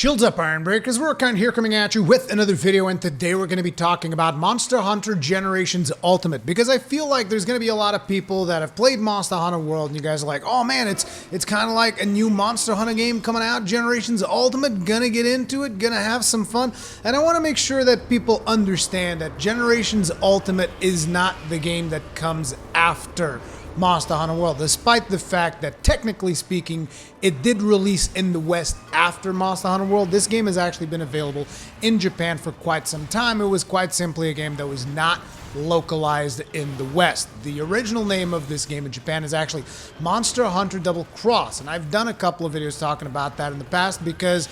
Shields up, Iron Breakers. Rurikhan here coming at you with another video, and today we're going to be talking about Monster Hunter Generations Ultimate, because I feel like there's going to be a lot of people that have played Monster Hunter World and you guys are like, oh man, it's kind of like a new Monster Hunter game coming out, Generations Ultimate, gonna get into it, gonna have some fun. And I want to make sure that people understand that Generations Ultimate is not the game that comes after Monster Hunter World, despite the fact that technically speaking it did release in the West after Monster Hunter World. This game has actually been available in Japan for quite some time. It was quite simply a game that was not localized in the West. The original name of this game in Japan is actually Monster Hunter Double Cross, and I've done a couple of videos talking about that in the past because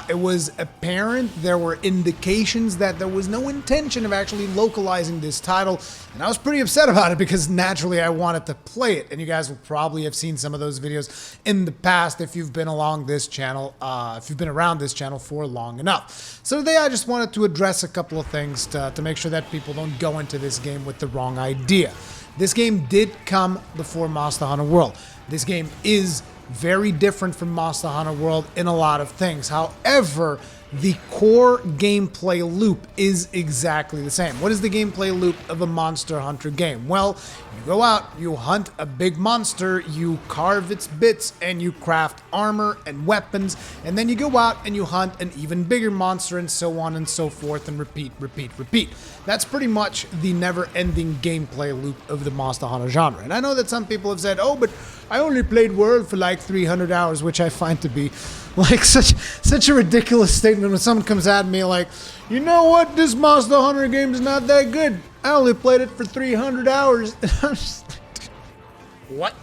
it was apparent, there were indications that there was no intention of actually localizing this title, and I was pretty upset about it because naturally I wanted to play it, and you guys will probably have seen some of those videos in the past if you've been along this channel, if you've been around this channel for long enough. So today I just wanted to address a couple of things to make sure that people don't go into this game with the wrong idea. This game did come before Monster Hunter World. This game is very different from Monster Hunter World in a lot of things. However, the core gameplay loop is exactly the same. What is the gameplay loop of a Monster Hunter game? Well, you go out, you hunt a big monster, you carve its bits, and you craft armor and weapons, and then you go out and you hunt an even bigger monster, and so on and so forth, and repeat, repeat, repeat. That's pretty much the never-ending gameplay loop of the Monster Hunter genre. And I know that some people have said, oh, but I only played World for like 300 hours, which I find to be like such a ridiculous statement when someone comes at me like, you know what, this Monster Hunter game is not that good. I only played it for 300 hours. And I'm just like, what?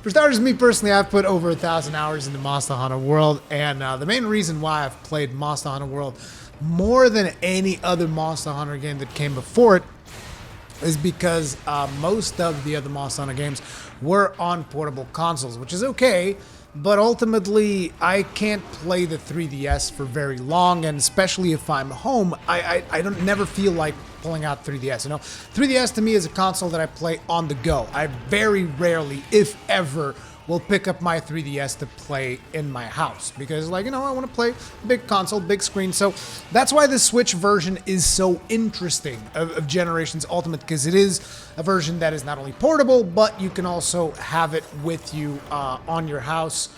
For starters, me personally, I've put over 1,000 hours into Monster Hunter World, and the main reason why I've played Monster Hunter World more than any other Monster Hunter game that came before it is because most of the other Monster Hunter games were on portable consoles, which is okay, but ultimately I can't play the 3DS for very long, and especially if I'm home, I don't never feel like pulling out 3DS. You know, 3DS to me is a console that I play on the go. I very rarely, if ever, will pick up my 3DS to play in my house because, like, you know, I want to play big console, big screen. So that's why the Switch version is so interesting of Generations Ultimate, because it is a version that is not only portable, but you can also have it with you on your house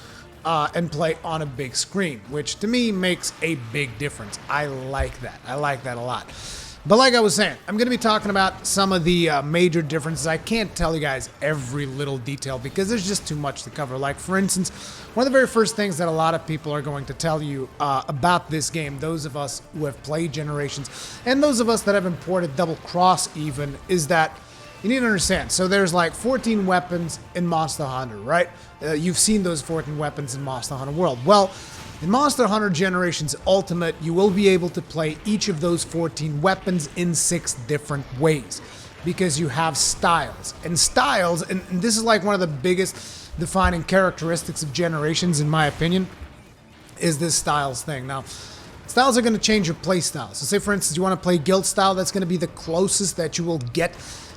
and play on a big screen, which to me makes a big difference. I like that. I like that a lot. But like I was saying, I'm going to be talking about some of the major differences. I can't tell you guys every little detail because there's just too much to cover. Like, for instance, one of the very first things that a lot of people are going to tell you about this game, those of us who have played Generations, and those of us that have imported Double Cross even, is that you need to understand. So there's like 14 weapons in Monster Hunter, right? You've seen those 14 weapons in Monster Hunter World. Well, in Monster Hunter Generations Ultimate, you will be able to play each of those 14 weapons in 6 different ways because you have styles. And styles, and this is like one of the biggest defining characteristics of Generations, in my opinion, is this styles thing. Now, styles are going to change your play style. So say, for instance, you want to play Guild style, that's going to be the closest that you will get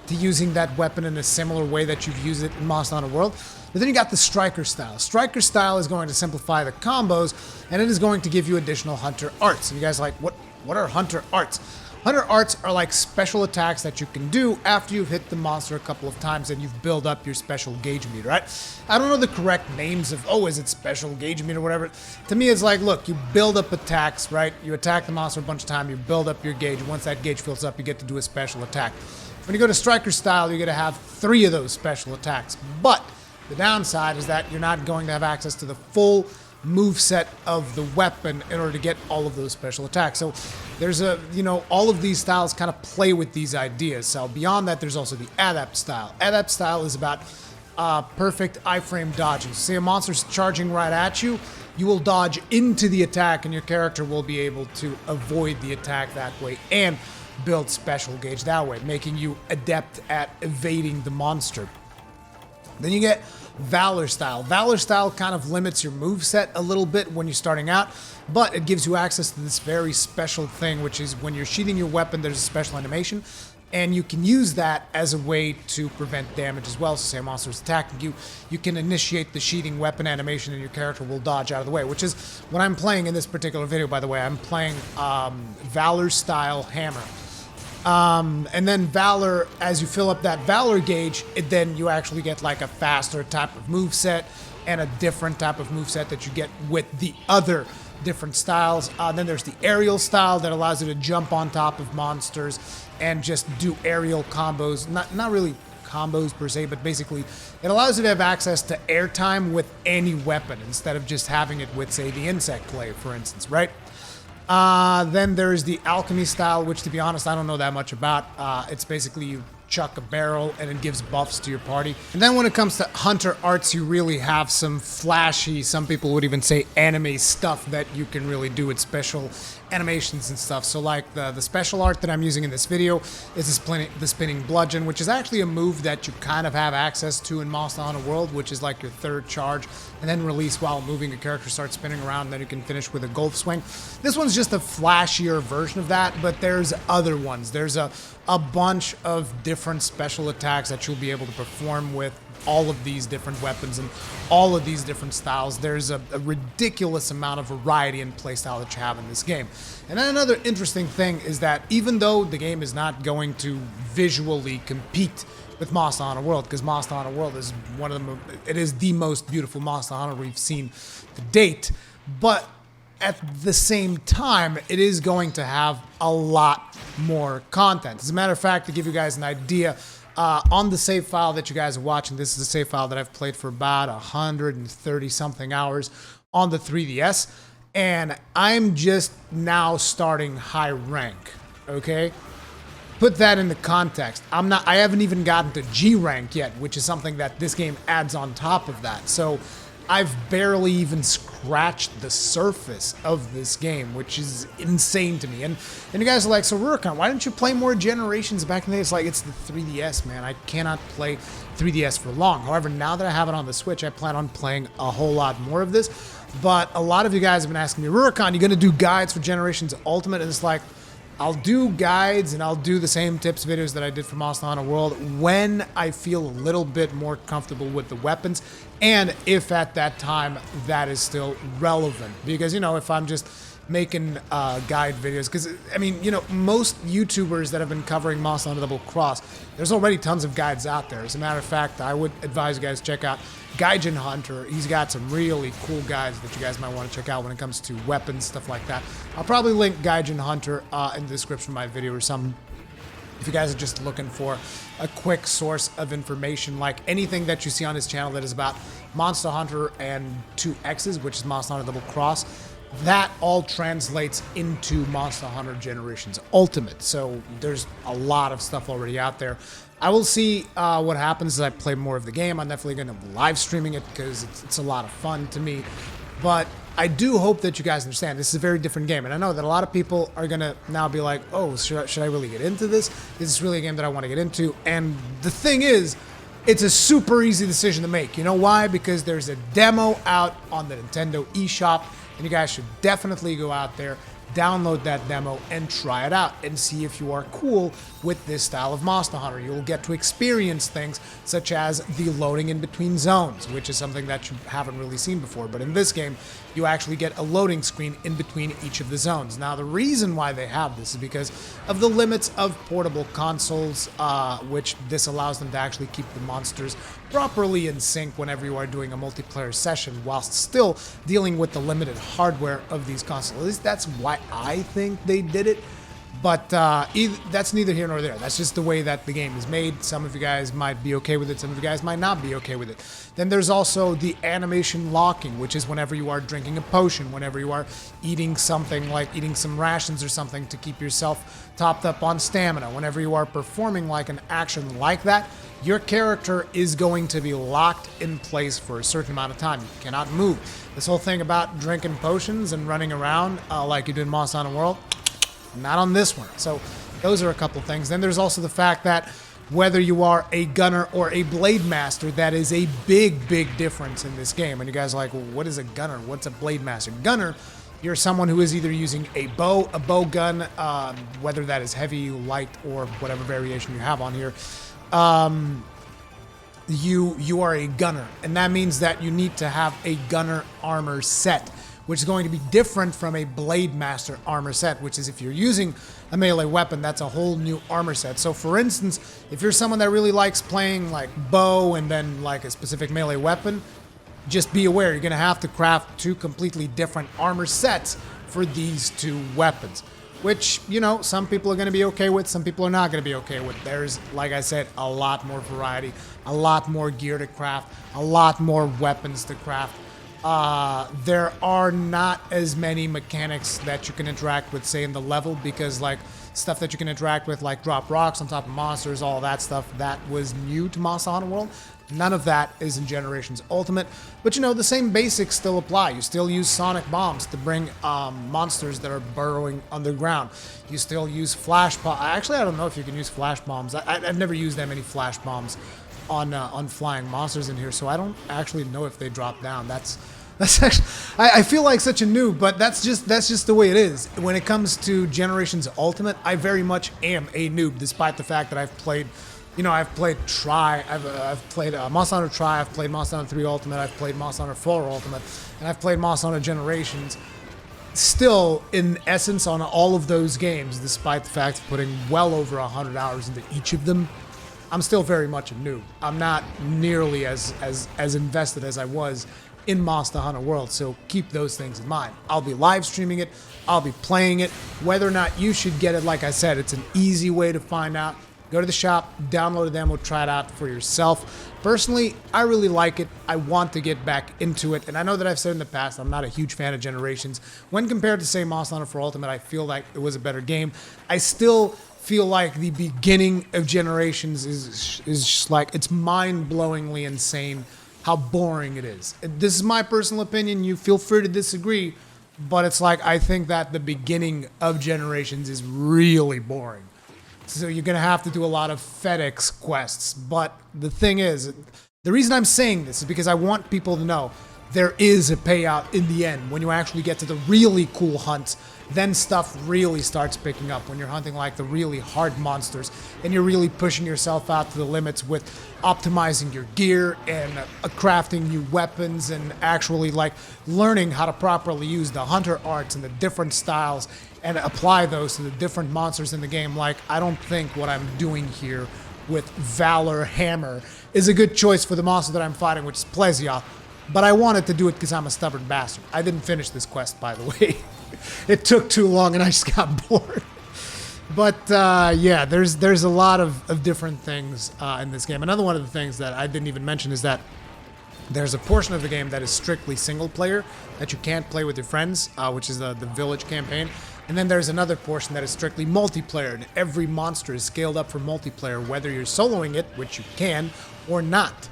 to using that weapon in a similar way that you've used it in Monster Hunter World. But then you got the Striker style. Striker style is going to simplify the combos, and it is going to give you additional Hunter arts. And you guys are like, what are Hunter arts? Hunter arts are like special attacks that you can do after you've hit the monster a couple of times and you've built up your special gauge meter, right? I don't know the correct names of, oh, is it special gauge meter or whatever. To me, it's like, look, you build up attacks, right? You attack the monster a bunch of times, you build up your gauge. Once that gauge fills up, you get to do a special attack. When you go to Striker style, you're going to have 3 of those special attacks. But the downside is that you're not going to have access to the full move set of the weapon in order to get all of those special attacks. So there's a, you know, all of these styles kind of play with these ideas. So beyond that, there's also the Adept style. Adept style is about perfect iframe dodging. Say a monster's charging right at you, you will dodge into the attack and your character will be able to avoid the attack that way and build special gauge that way, making you adept at evading the monster. Then you get Valor style. Valor style kind of limits your moveset a little bit when you're starting out, but it gives you access to this very special thing, which is when you're sheathing your weapon, there's a special animation. And you can use that as a way to prevent damage as well. So say a monster is attacking you, you can initiate the sheathing weapon animation and your character will dodge out of the way, which is what I'm playing in this particular video, by the way. I'm playing Valor style hammer. And then Valor, as you fill up that Valor gauge, then you actually get like a faster type of moveset and a different type of moveset that you get with the other different styles. Then there's the aerial style that allows you to jump on top of monsters and just do aerial combos. Not really combos per se, but basically it allows you to have access to airtime with any weapon instead of just having it with, say, the insect clay, for instance, right? Then there's the alchemy style, which, to be honest, I don't know that much about. It's basically you chuck a barrel and it gives buffs to your party. And then when it comes to hunter arts, you really have some flashy, some people would even say anime stuff that you can really do with special animations and stuff. So like the special art that I'm using in this video is the spinning bludgeon, which is actually a move that you kind of have access to in Monster Hunter World, which is like your third charge, and then release while moving. A character starts spinning around, and then you can finish with a golf swing. This one's just a flashier version of that, but there's other ones. There's a bunch of different special attacks that you'll be able to perform with all of these different weapons and all of these different styles. There's a ridiculous amount of variety in playstyle that you have in this game. And then another interesting thing is that even though the game is not going to visually compete with Monster Hunter World, because Monster Hunter World is it is the most beautiful Monster Hunter we've seen to date, but at the same time, it is going to have a lot more content. As a matter of fact, to give you guys an idea, on the save file that you guys are watching, this is a save file that I've played for about 130 something hours on the 3DS, and I'm just now starting high rank, okay? Put that into context. I haven't even gotten to G rank yet, which is something that this game adds on top of that. So I've barely even scratched the surface of this game, which is insane to me. And you guys are like, so Rurikhan, why didn't you play more Generations back in the day? It's like, it's the 3DS, man. I cannot play 3DS for long. However, now that I have it on the Switch, I plan on playing a whole lot more of this. But a lot of you guys have been asking me, Rurikhan, you gonna do guides for Generations Ultimate? And it's like, I'll do guides and I'll do the same tips videos that I did for Monster Hunter World when I feel a little bit more comfortable with the weapons, and if at that time that is still relevant. Because, you know, if I'm just making guide videos, because, I mean, you know, most YouTubers that have been covering Monster Hunter Double Cross, there's already tons of guides out there. As a matter of fact, I would advise you guys to check out Gaijin Hunter. He's got some really cool guides that you guys might want to check out when it comes to weapons, stuff like that. I'll probably link Gaijin Hunter in the description of my video or something, if you guys are just looking for a quick source of information. Like anything that you see on his channel that is about Monster Hunter and 2X's, which is Monster Hunter Double Cross, that all translates into Monster Hunter Generations Ultimate. So there's a lot of stuff already out there. I will see what happens as I play more of the game. I'm definitely going to be live streaming it because it's a lot of fun to me. But I do hope that you guys understand this is a very different game. And I know that a lot of people are going to now be like, oh, should I really get into this? Is this really a game that I want to get into? And the thing is, it's a super easy decision to make. You know why? Because there's a demo out on the Nintendo eShop, and you guys should definitely go out there, download that demo, and try it out and see if you are cool with this style of Monster Hunter. You'll get to experience things such as the loading in between zones, which is something that you haven't really seen before. But in this game, you actually get a loading screen in between each of the zones. Now, the reason why they have this is because of the limits of portable consoles, which this allows them to actually keep the monsters properly in sync whenever you are doing a multiplayer session, whilst still dealing with the limited hardware of these consoles. At least that's why I think they did it. But that's neither here nor there. That's just the way that the game is made. Some of you guys might be okay with it. Some of you guys might not be okay with it. Then there's also the animation locking, which is whenever you are drinking a potion, whenever you are eating something like eating some rations or something to keep yourself topped up on stamina. Whenever you are performing like an action like that, your character is going to be locked in place for a certain amount of time. You cannot move. This whole thing about drinking potions and running around like you do in Monster Hunter World, not on this one. So those are a couple things. Then there's also the fact that whether you are a gunner or a blade master, that is a big difference in this game. And you guys are like, well, what is a gunner? What's a blade master? Gunner you're someone who is either using a bow gun, whether that is heavy, light, or whatever variation you have on here, you are a gunner, and that means that you need to have a gunner armor set, which is going to be different from a Blade Master armor set, which is if you're using a melee weapon, that's a whole new armor set. So for instance, if you're someone that really likes playing like bow and then like a specific melee weapon, just be aware you're going to have to craft two completely different armor sets for these two weapons, which, you know, some people are going to be okay with, some people are not going to be okay with. There's, like I said, a lot more variety, a lot more gear to craft, a lot more weapons to craft. There are not as many mechanics that you can interact with, say, in the level, because like stuff that you can interact with, like drop rocks on top of monsters, all that stuff, that was new to Monster Hunter World. None of that is in Generations Ultimate, but you know, the same basics still apply. You still use sonic bombs to bring monsters that are burrowing underground. You still use flash bombs. Actually, I don't know if you can use flash bombs. I've never used that many flash bombs on flying monsters in here, so I don't actually know if they drop down. That's actually, I feel like such a noob, but that's just the way it is. When it comes to Generations Ultimate, I very much am a noob, despite the fact that I've played, you know, I've played Tri, I've played Monster Hunter Tri, I've played Monster Hunter 3 Ultimate, I've played Monster Hunter 4 Ultimate, and I've played Monster Hunter Generations. Still, in essence, on all of those games, despite the fact of putting well over 100 hours into each of them, I'm still very much a noob. I'm not nearly as invested as I was in Monster Hunter World, so keep those things in mind. I'll be live streaming it, I'll be playing it. Whether or not you should get it, like I said, it's an easy way to find out. Go to the shop, download a demo, try it out for yourself. Personally, I really like it. I want to get back into it, and I know that I've said in the past I'm not a huge fan of Generations. When compared to, say, Monster Hunter 4 Ultimate, I feel like it was a better game. I still feel like the beginning of Generations is just like, it's mind-blowingly insane how boring it is. This is my personal opinion. You feel free to disagree, but it's like, I think that the beginning of Generations is really boring. So you're going to have to do a lot of FedEx quests. But the thing is, the reason I'm saying this is because I want people to know there is a payout in the end. When you actually get to the really cool hunts, then stuff really starts picking up. When you're hunting like the really hard monsters and you're really pushing yourself out to the limits with optimizing your gear and crafting new weapons and actually like learning how to properly use the hunter arts and the different styles and apply those to the different monsters in the game. Like, I don't think what I'm doing here with Valor Hammer is a good choice for the monster that I'm fighting, which is Plesioth. But I wanted to do it because I'm a stubborn bastard. I didn't finish this quest, by the way. It took too long and I just got bored. But yeah, there's a lot of different things in this game. Another one of the things that I didn't even mention is that there's a portion of the game that is strictly single player that you can't play with your friends, which is the village campaign. And then there's another portion that is strictly multiplayer, and every monster is scaled up for multiplayer, whether you're soloing it, which you can, or not.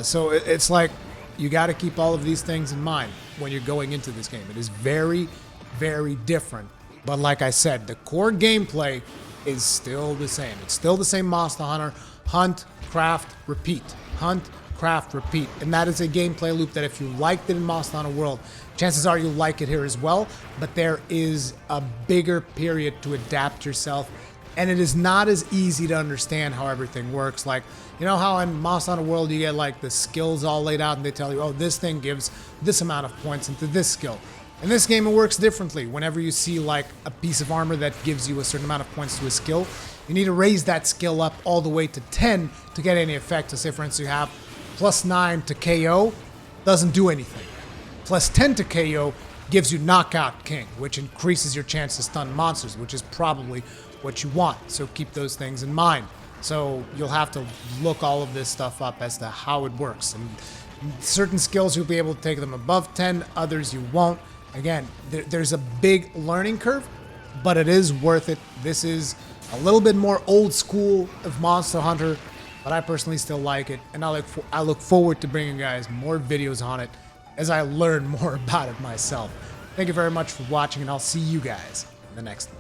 So it's like, you got to keep all of these things in mind when you're going into this game. It is very, very different. But like I said, the core gameplay is still the same. It's still the same Monster Hunter. Hunt, craft, repeat. Hunt, craft, repeat. And that is a gameplay loop that if you liked it in Monster Hunter World, chances are you'll like it here as well. But there is a bigger period to adapt yourself. And it is not as easy to understand how everything works. Like, you know how in Monster Hunter World you get like the skills all laid out and they tell you, oh, this thing gives this amount of points into this skill. In this game it works differently. Whenever you see like a piece of armor that gives you a certain amount of points to a skill, you need to raise that skill up all the way to 10 to get any effect. So say for instance you have +9 to KO, doesn't do anything. +10 to KO gives you Knockout King, which increases your chance to stun monsters, which is probably what you want. So keep those things in mind. So you'll have to look all of this stuff up as to how it works. And certain skills you'll be able to take them above 10, others you won't. Again, there's a big learning curve, but it is worth it. This is a little bit more old school of Monster Hunter, but I personally still like it, and I look forward to bringing you guys more videos on it as I learn more about it myself. Thank you very much for watching, and I'll see you guys in the next one.